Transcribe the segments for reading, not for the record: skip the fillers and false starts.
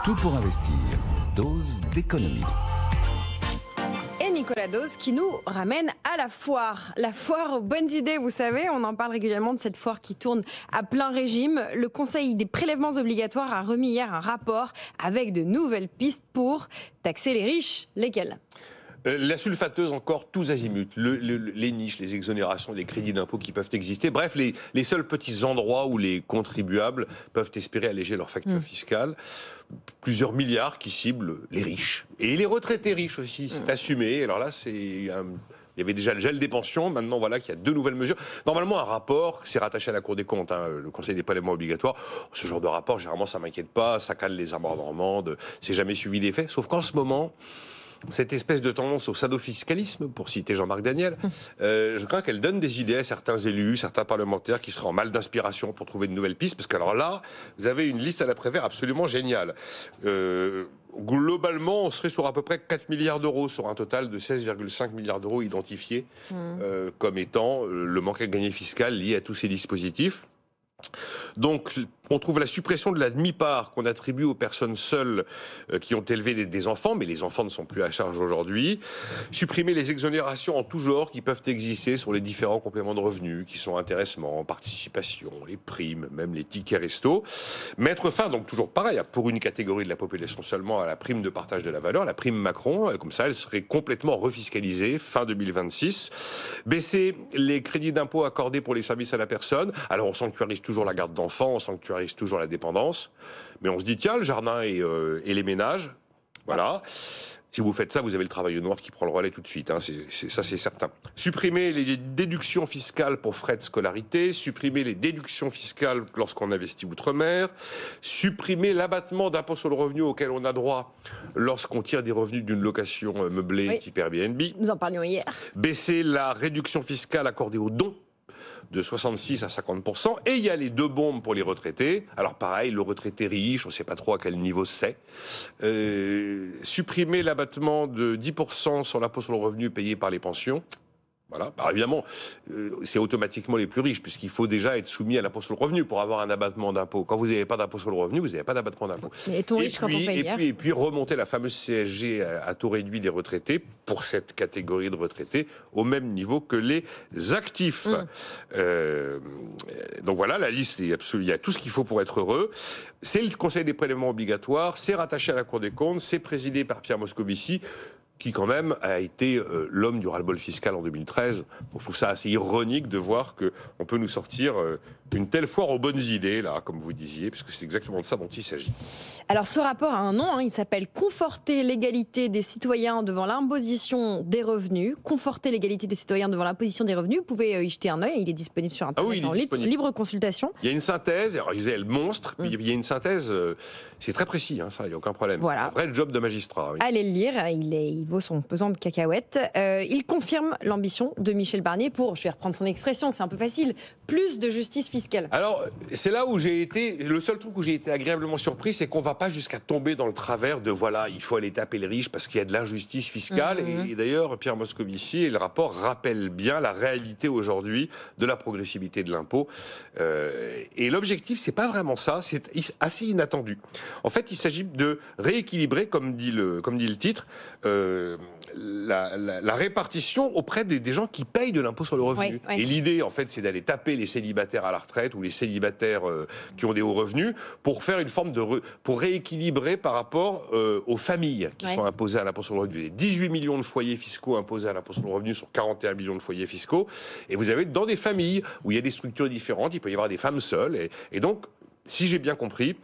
Tout pour investir. Dose d'économie. Et Nicolas Dose qui nous ramène à la foire aux bonnes idées, vous savez, on en parle régulièrement de cette foire qui tourne à plein régime. Le Conseil des prélèvements obligatoires a remis hier un rapport avec de nouvelles pistes pour taxer les riches. Lesquelles ? La sulfateuse encore, tous azimuts, les niches, les exonérations, les crédits d'impôt qui peuvent exister. Bref, les seuls petits endroits où les contribuables peuvent espérer alléger leur facture fiscale. Plusieurs milliards qui ciblent les riches. Et les retraités riches aussi, c'est assumé. Alors là, il y avait déjà le gel des pensions, maintenant voilà qu'il y a deux nouvelles mesures. Normalement, un rapport, c'est rattaché à la Cour des comptes, le Conseil des prélèvements obligatoires. Ce genre de rapport, généralement, ça ne m'inquiète pas, ça cale les amarres normandes, c'est jamais suivi des faits. Sauf qu'en ce moment, cette espèce de tendance au sadofiscalisme, pour citer Jean-Marc Daniel, je crois qu'elle donne des idées à certains élus, certains parlementaires qui seraient en mal d'inspiration pour trouver de nouvelles pistes, parce que alors là, vous avez une liste à l'après-vert absolument géniale. Globalement, on serait sur à peu près 4 milliards d'euros, sur un total de 16,5 milliards d'euros identifiés comme étant le manque à gagner fiscal lié à tous ces dispositifs. Donc, on trouve la suppression de la demi-part qu'on attribue aux personnes seules qui ont élevé des enfants, mais les enfants ne sont plus à charge aujourd'hui. Supprimer les exonérations en tout genre qui peuvent exister sur les différents compléments de revenus, qui sont intéressement, participation, les primes, même les tickets resto. Mettre fin, donc toujours pareil, pour une catégorie de la population seulement, à la prime de partage de la valeur, la prime Macron, comme ça elle serait complètement refiscalisée fin 2026. Baisser les crédits d'impôt accordés pour les services à la personne. Alors on sanctuarise toujours la garde d'enfants, on sanctuarise toujours la dépendance, mais on se dit tiens, le jardin et les ménages, voilà. Si vous faites ça, vous avez le travail au noir qui prend le relais tout de suite, ça c'est certain. Supprimer les déductions fiscales pour frais de scolarité, supprimer les déductions fiscales lorsqu'on investit outre-mer, supprimer l'abattement d'impôt sur le revenu auquel on a droit lorsqu'on tire des revenus d'une location meublée type Airbnb. Nous en parlions hier. Baisser la réduction fiscale accordée aux dons de 66 à 50%, et il y a les deux bombes pour les retraités. Alors pareil, le retraité riche, on ne sait pas trop à quel niveau c'est. Supprimer l'abattement de 10% sur l'impôt sur le revenu payé par les pensions. Voilà. Alors évidemment, c'est automatiquement les plus riches, puisqu'il faut déjà être soumis à l'impôt sur le revenu pour avoir un abattement d'impôt. Quand vous n'avez pas d'impôt sur le revenu, vous n'avez pas d'abattement d'impôt. Mais est-on riche quand on paye hier ? Et puis remonter la fameuse CSG à taux réduit des retraités, pour cette catégorie de retraités, au même niveau que les actifs. Donc voilà, la liste, il y a tout ce qu'il faut pour être heureux. C'est le Conseil des prélèvements obligatoires, c'est rattaché à la Cour des comptes, c'est présidé par Pierre Moscovici, qui quand même a été l'homme du ras-le-bol fiscal en 2013. Donc je trouve ça assez ironique de voir qu'on peut nous sortir une telle foire aux bonnes idées, là, comme vous disiez, puisque c'est exactement de ça dont il s'agit. Alors ce rapport a un nom, il s'appelle « Conforter l'égalité des citoyens devant l'imposition des revenus ». Conforter l'égalité des citoyens devant l'imposition des revenus, vous pouvez y jeter un œil, il est disponible sur Internet en libre consultation. Il y a une synthèse, alors il disait le monstre, puis il y a une synthèse, c'est très précis, ça, il n'y a aucun problème. Voilà. C'est un vrai job de magistrat. Oui. Allez le lire, il vaut son pesant de cacahuètes. Il confirme l'ambition de Michel Barnier pour, je vais reprendre son expression, c'est un peu facile, plus de justice fiscale. Alors, c'est là où le seul truc où j'ai été agréablement surpris, c'est qu'on ne va pas jusqu'à tomber dans le travers de voilà, il faut aller taper les riches parce qu'il y a de l'injustice fiscale. Et d'ailleurs, Pierre Moscovici et le rapport rappellent bien la réalité aujourd'hui de la progressivité de l'impôt. Et l'objectif, c'est pas vraiment ça, c'est assez inattendu. En fait, il s'agit de rééquilibrer, comme dit le titre, la répartition auprès des gens qui payent de l'impôt sur le revenu. Oui. Et l'idée, en fait, c'est d'aller taper les célibataires à la retraite ou les célibataires qui ont des hauts revenus pour faire une forme pour rééquilibrer par rapport aux familles qui sont imposées à l'impôt sur le revenu. Il y a 18 millions de foyers fiscaux imposés à l'impôt sur le revenu sur 41 millions de foyers fiscaux. Et vous avez dans des familles où il y a des structures différentes, il peut y avoir des femmes seules. Et donc, si j'ai bien compris,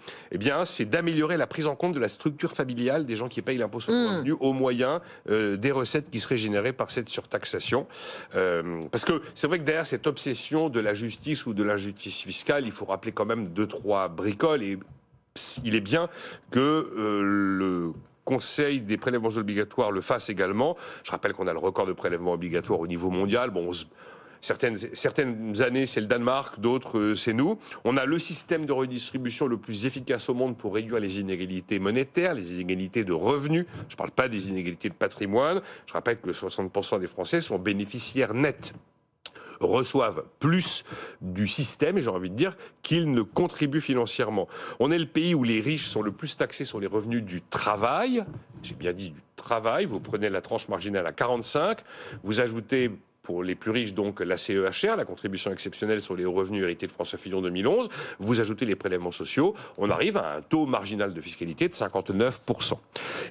c'est d'améliorer la prise en compte de la structure familiale des gens qui payent l'impôt sur le revenu au moyen des recettes qui seraient générées par cette surtaxation. Parce que c'est vrai que derrière cette obsession de la justice ou de l'injustice fiscale, il faut rappeler quand même 2-3 bricoles. Et il est bien que le Conseil des prélèvements obligatoires le fasse également. Je rappelle qu'on a le record de prélèvements obligatoires au niveau mondial. Certaines années, c'est le Danemark, d'autres, c'est nous. On a le système de redistribution le plus efficace au monde pour réduire les inégalités monétaires, les inégalités de revenus. Je ne parle pas des inégalités de patrimoine. Je rappelle que 60% des Français sont bénéficiaires nets. reçoivent plus du système, j'ai envie de dire, qu'ils ne contribuent financièrement. On est le pays où les riches sont le plus taxés sur les revenus du travail. J'ai bien dit du travail. Vous prenez la tranche marginale à 45, vous ajoutez pour les plus riches, donc la CEHR, la contribution exceptionnelle sur les hauts revenus hérités de François Fillon 2011, vous ajoutez les prélèvements sociaux, on arrive à un taux marginal de fiscalité de 59%.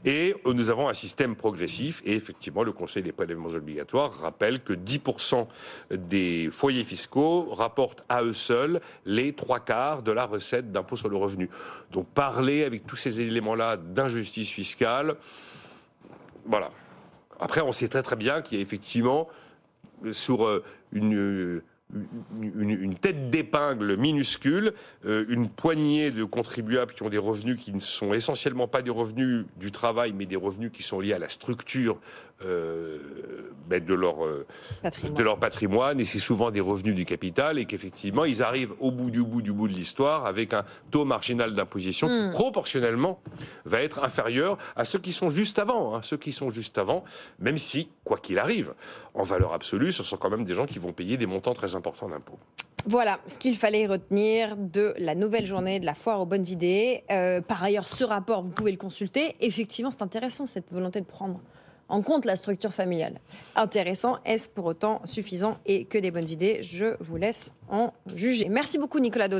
Et nous avons un système progressif, et effectivement, le Conseil des prélèvements obligatoires rappelle que 10% des foyers fiscaux rapportent à eux seuls les 3/4 de la recette d'impôt sur le revenu. Donc parler avec tous ces éléments-là d'injustice fiscale, voilà. Après, on sait très très bien qu'il y a effectivement sur une tête d'épingle minuscule, une poignée de contribuables qui ont des revenus qui ne sont essentiellement pas des revenus du travail, mais des revenus qui sont liés à la structure de leur patrimoine, et c'est souvent des revenus du capital, et qu'effectivement, ils arrivent au bout de l'histoire avec un taux marginal d'imposition qui, proportionnellement, va être inférieur à ceux qui sont juste avant. Ceux qui sont juste avant, même si, quoi qu'il arrive, en valeur absolue, ce sont quand même des gens qui vont payer des montants très importants d'impôts. Voilà ce qu'il fallait retenir de la nouvelle journée de la foire aux bonnes idées. Par ailleurs, ce rapport, vous pouvez le consulter. Effectivement, c'est intéressant, cette volonté de prendre en compte la structure familiale. Intéressant, est-ce pour autant suffisant et que des bonnes idées? Je vous laisse en juger. Merci beaucoup Nicolas Dose.